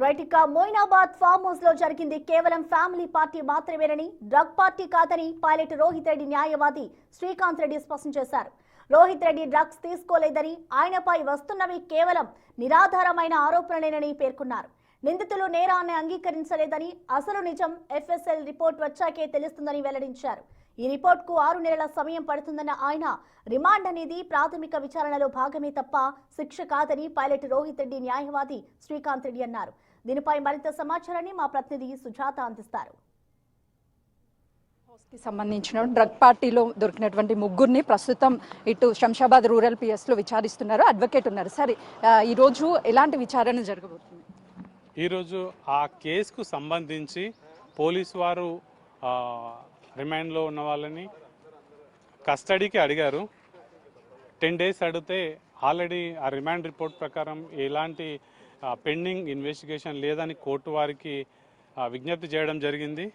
Right ఇక Moinabad farm house లో జరిగింది కేవలం ఫ్యామిలీ పార్టీ మాత్రమేనని డ్రగ్ పార్టీ కాదని పైలట్ రోహిత్ రెడ్డి న్యాయవాది శ్రీకాంత్ రెడ్డి స్పష్టం చేశారు. రోహిత్ రెడ్డి డ్రగ్స్ తీసుకోలేదని, ఆయనపై వస్తున్నవి కేవలం నిరాధారమైన ఆరోపణలేనని పేర్కొన్నారు. నిందితులు నేరాన్ని అంగీకరించలేదని, అసలు నిజం ఎఫ్ఎస్ఎల్ రిపోర్ట్ వచ్చాకే తెలుస్తుందని వెల్లడించారు. ఈ రిపోర్ట్కు 6 నెలల సమయం పడుతుందన్న ఆయన, రిమాండ్ అనేది ప్రాథమిక విచారణలో భాగమే తప్ప శిక్ష కాదని పైలట్ రోహిత్ రెడ్డి న్యాయవాది శ్రీకాంత్ రెడ్డి అన్నారు. దీనిపై మరింత సమాచారాన్ని మా ప్రతినిధి సుజాత అందిస్తారు. సంబంధించిన డ్రగ్ పార్టీలో దొరికినటువంటి ముగ్గురిని ప్రస్తుతం ఇటు శంషాబాద్ రూరల్ పిఎస్లో విచారిస్తున్నారు. అడ్వకేట్ ఉన్నారు. సరే, ఈరోజు ఎలాంటి విచారణ జరగబోతుంది? ఈరోజు ఆ కేసుకు సంబంధించి పోలీసు వారు రిమాండ్లో ఉన్న వాళ్ళని కస్టడీకి అడిగారు. 10 days అడిగితే ఆల్రెడీ ఆ రిమాండ్ రిపోర్ట్ ప్రకారం ఎలాంటి పెండింగ్ ఇన్వెస్టిగేషన్ లేదని కోర్టు వారికి విజ్ఞప్తి చేయడం జరిగింది.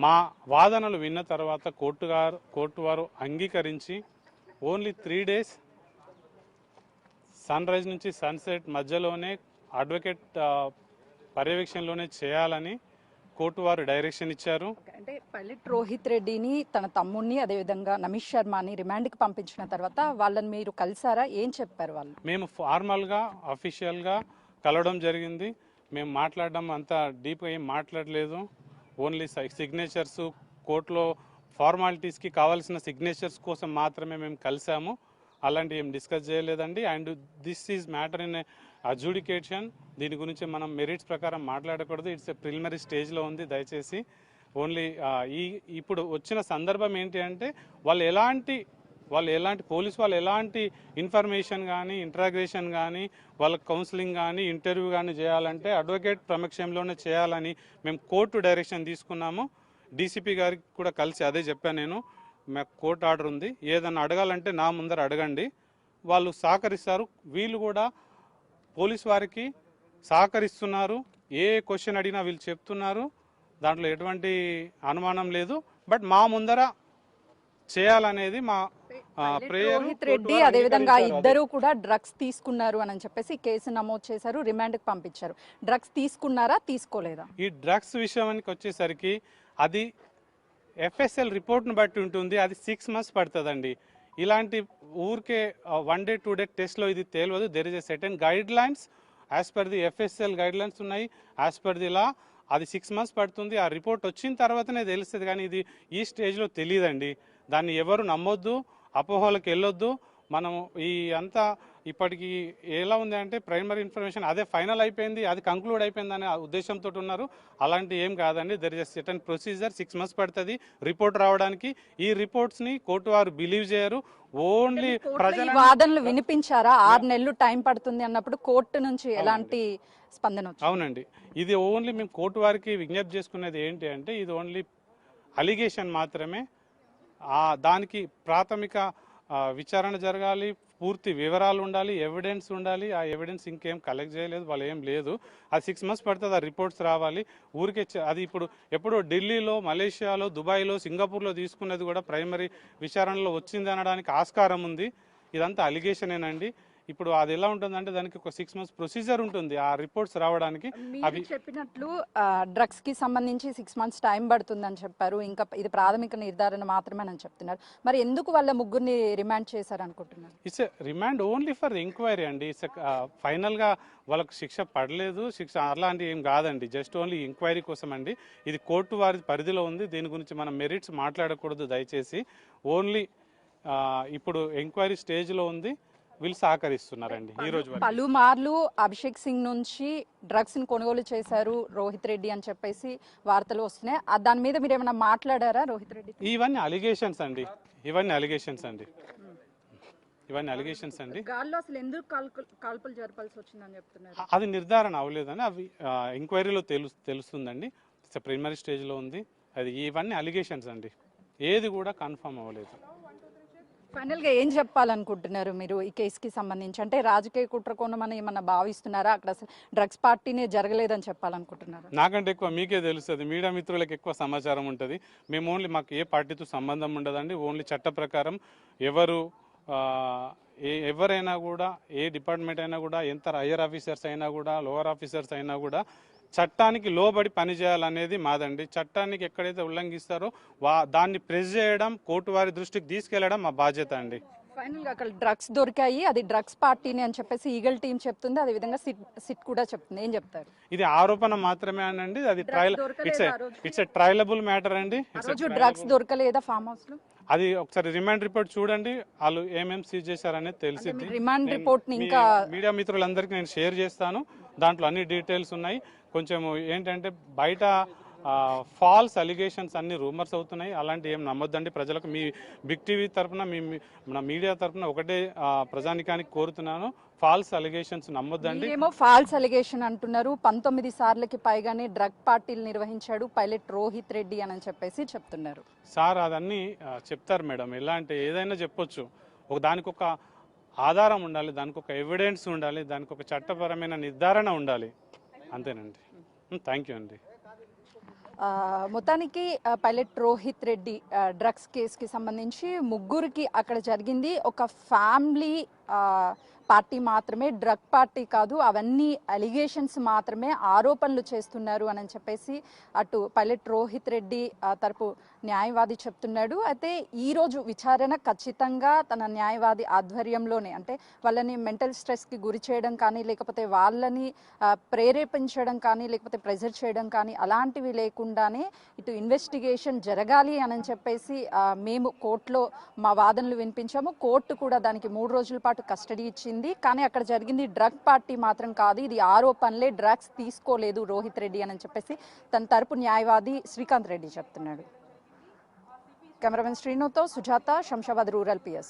మా వాదనలు విన్న తర్వాత కోర్టు వారు అంగీకరించి ఓన్లీ 3 days సన్ రైజ్ నుంచి సన్సెట్ మధ్యలోనే అడ్వకేట్ పర్యవేక్షణలోనే చేయాలని కోర్టు వారు డైరెక్షన్ ఇచ్చారు. అంటే పైలట్ రోహిత్ రెడ్డిని, తన తమ్ముడిని, అదేవిధంగా నమీష్ శర్మని రిమాండ్కి పంపించిన తర్వాత వాళ్ళని మీరు కలిసారా? ఏం చెప్పారు వాళ్ళు? మేము ఫార్మల్గా అఫీషియల్గా కలవడం జరిగింది. మేము మాట్లాడడం అంత డీప్గా ఏం మాట్లాడలేదు. ఓన్లీ సిగ్నేచర్స్, కోర్టులో ఫార్మాలిటీస్కి కావాల్సిన సిగ్నేచర్స్ కోసం మాత్రమే మేము కలిసాము. అలాంటి ఏం డిస్కస్ చేయలేదండి. And this is matter in adjudication. దీని గురించి మనం మెరిట్స్ ప్రకారం మాట్లాడకూడదు. ఇట్స్ ఎ ప్రిలిమినరీ స్టేజ్లో ఉంది. దయచేసి ఓన్లీ ఇప్పుడు వచ్చిన సందర్భం ఏంటి అంటే వాళ్ళు ఎలాంటి పోలీసు వాళ్ళు ఎలాంటి ఇన్ఫర్మేషన్ కానీ, ఇంట్రాగేషన్ కానీ, వాళ్ళ కౌన్సిలింగ్ కానీ, ఇంటర్వ్యూ కానీ చేయాలంటే అడ్వకేట్ సమక్షంలోనే చేయాలని మేము కోర్టు డైరెక్షన్ తీసుకున్నాము. డీసీపీ గారికి కూడా కలిసి అదే చెప్పాను నేను. మాకు కోర్టు ఆర్డర్ ఉంది, ఏదన్నా అడగాలంటే నా ముందర అడగండి, వాళ్ళు సహకరిస్తారు. వీళ్ళు కూడా పోలీసు వారికి సహకరిస్తున్నారు. ఏ క్వశ్చన్ అడిగినా వీళ్ళు చెప్తున్నారు. దాంట్లో ఎటువంటి అనుమానం లేదు. బట్ మా ముందర చేయాలనేది మా ప్రేయర్. రోహిత్ రెడ్డి అదేవిధంగా ఇద్దరు కూడా డ్రగ్స్ తీసుకున్నారు అని చెప్పేసి కేసు నమోదు చేశారు, రిమాండ్కి పంపించారు. డ్రగ్స్ తీసుకున్నారా, తీసుకోలేదా? ఈ డ్రగ్స్ విషయానికి వచ్చేసరికి అది ఎఫ్ఎస్ఎల్ రిపోర్ట్ను బట్టి ఉంటుంది. అది 6 months పడుతుందండి. ఇలాంటి ఊరికే 1 day 2 day టెస్ట్లో ఇది తేలవదు. There is a certain guidelines as per the FSL guidelines ఉన్నాయి. యాజ్ పర్ ది లా అది 6 months పడుతుంది. ఆ రిపోర్ట్ వచ్చిన తర్వాతనే తెలుస్తుంది. కానీ ఇది ఈ స్టేజ్లో తెలియదండి. దాన్ని ఎవరు నమ్మొద్దు, అపోహలకు వెళ్ళొద్దు. మనము ఈ అంతా ఇప్పటికి ఎలా ఉంది అంటే ప్రైమరీ ఇన్ఫర్మేషన్ అదే ఫైనల్ అయిపోయింది, అది కంక్లూడ్ అయిపోయింది అనే ఉద్దేశంతో ఉన్నారు. అలాంటి ఏం కాదండి. There is certain procedure. 6 months పడుతుంది రిపోర్ట్ రావడానికి. ఈ రిపోర్ట్స్ని కోర్టు వారు బిలీవ్ చేయరు. ఓన్లీ ప్రజల వాదనలు వినిపించారా? 6 నెలలు టైం పడుతుంది అన్నప్పుడు కోర్టు నుంచి ఎలాంటి స్పందన? అవునండి, ఇది ఓన్లీ మేము కోర్టు వారికి విజ్ఞప్తి చేసుకునేది ఏంటి అంటే ఇది ఓన్లీ అలిగేషన్ మాత్రమే. దానికి ప్రాథమిక విచారణ జరగాలి, పూర్తి వివరాలు ఉండాలి, ఎవిడెన్స్ ఉండాలి. ఆ ఎవిడెన్స్ ఇంకేం కలెక్ట్ చేయలేదు, వాళ్ళు ఏం లేదు. అది 6 months పడుతుంది. ఆ రిపోర్ట్స్ రావాలి. ఊరికే అది ఎప్పుడు ఢిల్లీలో, మలేషియాలో, దుబాయ్లో, సింగపూర్లో తీసుకున్నది కూడా ప్రైమరీ విచారణలో వచ్చింది అనడానికి ఆస్కారం ఉంది. ఇదంతా అలిగేషనేనండి. ఇప్పుడు అది ఎలా ఉంటుందంటే దానికి ఒక 6 months ప్రొసీజర్ ఉంటుంది ఆ రిపోర్ట్స్ రావడానికి. అవి చెప్పినట్లు డ్రగ్స్ కి సంబంధించి 6 months టైం పడుతుందని చెప్పారు. ఇంకా ఇది ప్రాథమిక నిర్ధారణ మాత్రమే అని చెప్తున్నారు. మరి ఎందుకు వాళ్ళ ముగ్గురిని రిమాండ్ చేశారు అనుకుంటున్నారు? It's remand only for enquiry అండి. ఇట్స్ ఫైనల్గా వాళ్ళకు శిక్ష పడలేదు, శిక్ష అలాంటివి ఏం కాదండి. జస్ట్ ఓన్లీ ఎంక్వైరీ కోసం అండి. ఇది కోర్టు వారి పరిధిలో ఉంది. దీని గురించి మనం మెరిట్స్ మాట్లాడకూడదు దయచేసి. ఓన్లీ ఇప్పుడు ఎంక్వైరీ స్టేజ్లో ఉంది. వీళ్ళు సహకరిస్తున్నారండి. ఈ రోజు పలుమార్లు అభిషేక్ సింగ్ నుంచి డ్రగ్స్ ని కొనుగోలు చేశారు రోహిత్ రెడ్డి అని చెప్పేసి వార్తలు వస్తున్నాయి. దాని మీద మీరు ఏమైనా మాట్లాడారా రోహిత్ రెడ్డి? ఇవన్నీ అలిగేషన్స్ అండి. గాల్లో అసలు ఎందుకు కాల్పులు జరపాల్సి వచ్చిందని చెప్తున్నారు. అది నిర్ధారణ అవ్వలేదని అవి ఎంక్వైరీలో తెలుస్తుందండి. ప్రిలిమినరీ స్టేజ్లో ఉంది. అది ఇవన్నీ అలిగేషన్స్ అండి. ఏది కూడా కన్ఫర్మ్ అవ్వలేదు. ఫైనల్గా ఏం చెప్పాలనుకుంటున్నారు మీరు ఈ కేసుకి సంబంధించి? అంటే రాజకీయ కుట్ర కోణమని ఏమన్నా భావిస్తున్నారా? అక్కడ డ్రగ్స్ పార్టీనే జరగలేదని చెప్పాలనుకుంటున్నారు? నాకంటే ఎక్కువ మీకే తెలుస్తుంది. మీడియా మిత్రులకు ఎక్కువ సమాచారం ఉంటుంది. మేము ఓన్లీ మాకు ఏ పార్టీతో సంబంధం ఉండదండి. ఓన్లీ చట్ట ప్రకారం ఎవరు ఎవరైనా కూడా ఏ డిపార్ట్మెంట్ అయినా కూడా ఎంత హయ్యర్ ఆఫీసర్స్ అయినా కూడా లోవర్ ఆఫీసర్స్ అయినా కూడా చట్టానికి లోబడి పనిచేయాలనేది మాదండి. చట్టానికి ఎక్కడైతే ఉల్లంఘిస్తారో దాన్ని ప్రెస్ చేయడం, కోర్టు వారి దృష్టికి తీసుకెళ్లడం మా బాధ్యత అండి. ఫైనల్ గా అక్కడ డ్రగ్స్ దొరికాయి, అది డ్రగ్స్ పార్టీని అని చెప్పేసి ఈగల్ టీం చెప్తుంది, అదే విధంగా సిట్ కూడా చెప్తుంది. ఏం చెప్తారు? ఇది ఆరోపణ మాత్రమే అనండి. అది ట్రయల్, ఇట్స్ ఏ ట్రయలబుల్ మ్యాటర్ అండి. డ్రగ్స్ దొరకలేదా ఫామ్ హౌస్ లో? అది ఒకసారి రిమాండ్ రిపోర్ట్ చూడండి, వాళ్ళు ఏమేమి సీజ్ చేశారనేది తెలిసింది. రిమాండ్ రిపోర్ట్ ఇంకా మీడియా మిత్రులందరికీ నేను షేర్ చేస్తాను. దాంట్లో అన్ని డీటెయిల్స్ ఉన్నాయి. కొంచెం ఏంటంటే బయట ఫాల్స్ అలిగేషన్స్ అన్ని రూమర్స్ అవుతున్నాయి. అలాంటి ఏం నమ్మొద్దండి ప్రజలకు. మీ బిగ్ టీవీ తరఫున, మన మీడియా తరఫున ఒకటే ప్రజానికానికి కోరుతున్నాను, ఫాల్స్ అలిగేషన్స్ నమ్మొద్దండి. ఏమో ఫాల్స్ అలిగేషన్ అంటున్నారు. 19 సార్లకి పైగానే డ్రగ్ పార్టీలు నిర్వహించాడు పైలట్ రోహిత్ రెడ్డి అని చెప్పేసి చెప్తున్నారు. సార్ అదన్నీ చెప్తారు మేడం. ఎలా అంటే ఏదైనా చెప్పొచ్చు, దానికి ఒక ఆధారం ఉండాలి, దానికి ఒక ఎవిడెన్స్ ఉండాలి, దానికి ఒక చట్టపరమైన నిర్ధారణ ఉండాలి. అంతేనండి. థ్యాంక్ యూ అండి. మొత్తానికి పైలట్ రోహిత్ రెడ్డి డ్రగ్స్ కేసుకి సంబంధించి ముగ్గురికి అక్కడ జరిగింది ఒక ఫ్యామిలీ పార్టీ మాత్రమే, డ్రగ్ పార్టీ కాదు. అవన్నీ అలిగేషన్స్ మాత్రమే, ఆరోపణలు చేస్తున్నారు అని చెప్పేసి అటు పైలట్ రోహిత్ రెడ్డి తరపు న్యాయవాది చెప్తున్నాడు. అయితే ఈరోజు విచారణ ఖచ్చితంగా తన న్యాయవాది ఆధ్వర్యంలోనే, అంటే వాళ్ళని మెంటల్ స్ట్రెస్కి గురి చేయడం కానీ, లేకపోతే వాళ్ళని ప్రేరేపించడం కానీ, లేకపోతే ప్రెజర్ చేయడం కానీ అలాంటివి లేకుండానే ఇటు ఇన్వెస్టిగేషన్ జరగాలి అని చెప్పేసి మేము కోర్టులో మా వాదనలు వినిపించాము. కోర్టు కూడా దానికి 3 రోజుల పాటు కస్టడీ ఇచ్చింది. కానీ అక్కడ జరిగింది డ్రగ్ పార్టీ మాత్రం కాదు, ఇది ఆరోపణలే, డ్రగ్స్ తీసుకోలేదు రోహిత్ రెడ్డి అని చెప్పేసి తన తరపు న్యాయవాది శ్రీకాంత్ రెడ్డి చెప్తున్నాడు. కెమెరామెన్ శ్రీనుతో సుజాత, శంషాబాద్ రూరల్ PS.